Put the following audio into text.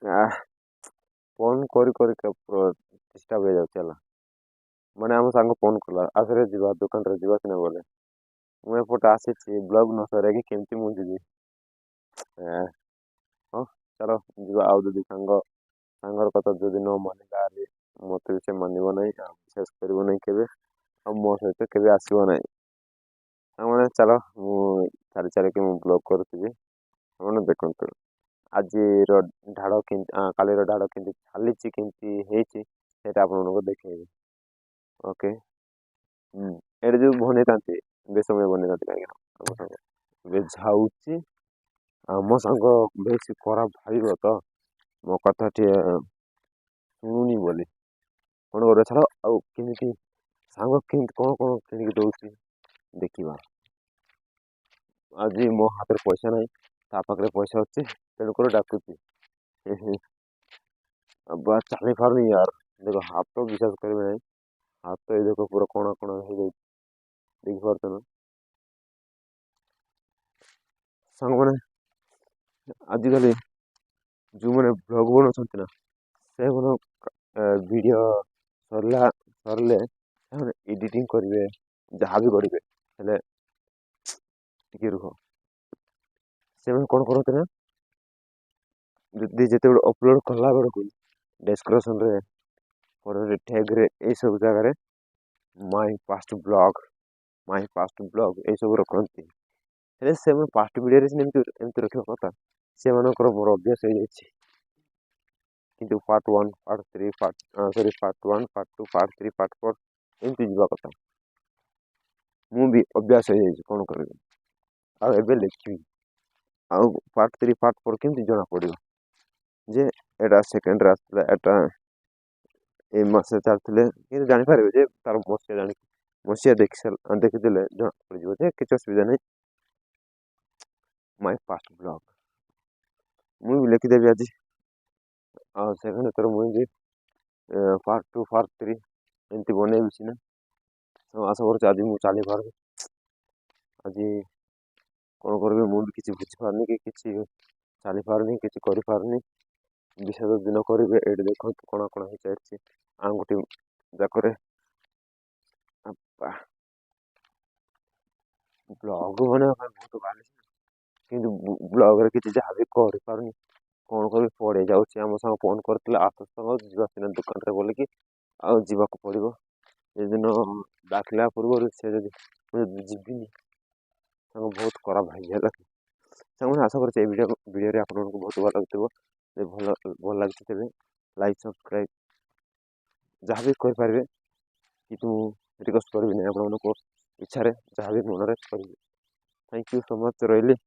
Phone କରି ପୁରା disturb ହେଇଯାଉଛି ହେଲା। ମାନେ ଆମ ସାଙ୍ଗ ଫୋନ୍ କଲା ଆସରେ ଯିବା ଦୋକାନରେ ଯିବା ସିନା ବୋଲେ ମୁଁ ଏପଟେ ଆସିଛି ବ୍ଲଗ ନ ସରାଇକି କେମିତି ମୁଁ ଯିବି। ହଁ ଚାଲ ଯିବା ଆଉ ଯଦି ସାଙ୍ଗର କଥା ଯଦି ନ ମାନିଲା ହେଲେ ମତେ ବି ସେ ମାନିବ ନାହିଁ ଆଉ ବିଶ୍ୱାସ କରିବ ନାହିଁ କେବେ ଆଉ ମୋ ସହିତ କେବେ ଆସିବ ନାହିଁ। ସାଙ୍ଗମାନେ ଚାଲ ମୁଁ ଚାଲିକି ମୁଁ ବ୍ଲଗ କରୁଥିବି ଆପଣ ଦେଖନ୍ତୁ। ଆଜିର ଢାଳ କେମିତି କାଲିର ଢାଳ କେମିତି ଚାଲିଛି କେମିତି ହେଇଛି ସେଇଟା ଆପଣମାନଙ୍କୁ ଦେଖେଇବି। ଓକେ। ଏଇଟା ଯୋଉ ବନେଇଥାନ୍ତି ବେଶ ସମୟ ବନେଇଥାନ୍ତି କାହିଁକି ଆମ ସାଙ୍ଗ ଏବେ ଝାଉଛି ଆମ ସାଙ୍ଗ ବେଶୀ ଖରାପ ଭାବିବ ତ ମୋ କଥା ଟିକେ ଶୁଣୁନି ବୋଲି କଣ କରିବା ଛାଡ଼ ଆଉ କେମିତି ସାଙ୍ଗ କେମିତି କଣ କିଣିକି ଦଉଛି ଦେଖିବା। ଆଜି ମୋ ହାତରେ ପଇସା ନାହିଁ ତା ପାଖରେ ପଇସା ଅଛି ତେଣୁକରି ଡାକୁଛି। ବା ଚାଲି ପାରୁନି ୟାର ଦେଖ ହାତ ବିଶ୍ୱାସ କରିବେ ନାହିଁ ହାତ ଏଇ ଦେଖ ପୁରା କଣ ହେଇଯାଇଛି ଦେଖିପାରୁଛ ନା। ସାଙ୍ଗମାନେ ଆଜିକାଲି ଯୋଉମାନେ ବ୍ଲଗ ବନଉଛନ୍ତି ନା ସେମାନ ଭିଡ଼ିଓ ସରିଲେ ସେମାନେ ଏଡ଼ିଟିଂ କରିବେ ଯାହା ବି କରିବେ ହେଲେ ଟିକେ ରୁହ ସେମାନେ କଣ କରନ୍ତି ନା ଯଦି ଯେତେବେଳେ ଅପଲୋଡ଼ କଲା ବେଳକୁ ଡେସକ୍ରିପସନରେ ଟ୍ୟାଗରେ ଏଇସବୁ ଜାଗାରେ ମାଇ ପାଷ୍ଟ ବ୍ଲଗ ଏଇସବୁ ରଖନ୍ତି। ହେଲେ ସେମାନେ ପାଷ୍ଟ ଭିଡ଼ିଓରେ ଏମିତି ରଖିବା କଥା ସେମାନଙ୍କର ମୋର ଅଭ୍ୟାସ ହେଇଯାଇଛି। କିନ୍ତୁ part 1 part 3 part 1 part 2 part 3 part 4 ଏମିତି ଯିବା କଥା। ମୁଁ ବି ଅଭ୍ୟାସ ହେଇଯାଇଛି କଣ କରିବି ଆଉ ଏବେ ଲେଖିବି ଆଉ ପାର୍ଟ 3 ପାର୍ଟ 4 କେମିତି ଜଣା ପଡ଼ିବ ଯେ ଏଇଟା ସେକେଣ୍ଡରେ ଆସିଥିଲା ଏଟା ଏଇ ମାସରେ ଚାଲିଥିଲେ କିନ୍ତୁ ଜାଣିପାରିବେ ଯେ ତାର ମସିହା ଦେଖିଦେଲେ ଜଣା ପଡ଼ିଯିବ ଯେ କିଛି ଅସୁବିଧା ନାହିଁ। ମାଇ ପାଷ୍ଟ ବ୍ଲଗ ମୁଁ ବି ଲେଖିଦେବି ଆଜି ଆଉ ସେକେଣ୍ଡ ଥର ମୁଁ ବି ପାର୍ଟ 2 ପାର୍ଟ 3 ଏମିତି ବନେଇବି ସିନା ଆଶା କରୁଛି ଆଜି ମୁଁ ଚାଲିପାରିବି। ଆଜି କଣ କରିବି ମୁଁ ବି କିଛି ବୁଝିପାରୁନି କି କିଛି ଚାଲିପାରୁନି କିଛି କରିପାରୁନି। ବିସର୍ଜ ଦିନ କରିବେ ଏଇଠି ଦେଖନ୍ତୁ କଣ ହେଇସାରିଛି ଆଙ୍ଗୁଠି ଯାକରେ ବ୍ଲଗ ବନେଇବା ପାଇଁ ବହୁତ ବାହାରିଛି କିନ୍ତୁ ବ୍ଲଗରେ କିଛି ଯାହା ବି କରିପାରୁନି। କଣ କରିବି ପଡି ଯାଉଛି ଆମ ସାଙ୍ଗ ଫୋନ କରିଥିଲେ ଆସ ଯିବା ସିନା ଦୋକାନରେ ବୋଲିକି ଆଉ ଯିବାକୁ ପଡ଼ିବ ସେଦିନ ଡାକିଲା ପୂର୍ବରୁ ସେ ଯଦି ମୁଁ ଯଦି ଯିବିନି ତାଙ୍କୁ ବହୁତ ଖରାପ ଭାବିବେ ସାଙ୍ଗମାନେ ଆଶା କରୁଛି ଏଇ ଭିଡ଼ିଓରେ ଆପଣମାନଙ୍କୁ ବହୁତ ଭଲ ଲାଗୁଥିବ ଭଲ ଲାଗୁଛି ତେବେ ଲାଇକ୍ ସବସ୍କ୍ରାଇବ୍ ଯାହା ବି କରିପାରିବେ କିନ୍ତୁ ରିକ୍ୱେଷ୍ଟ କରିବି ନାହିଁ ଆପଣମାନଙ୍କୁ ଇଚ୍ଛାରେ ଯାହା ବି ମନରେ କରିବି। ଥ୍ୟାଙ୍କ ୟୁ ସୋ ମଚ୍ ରହିଲି।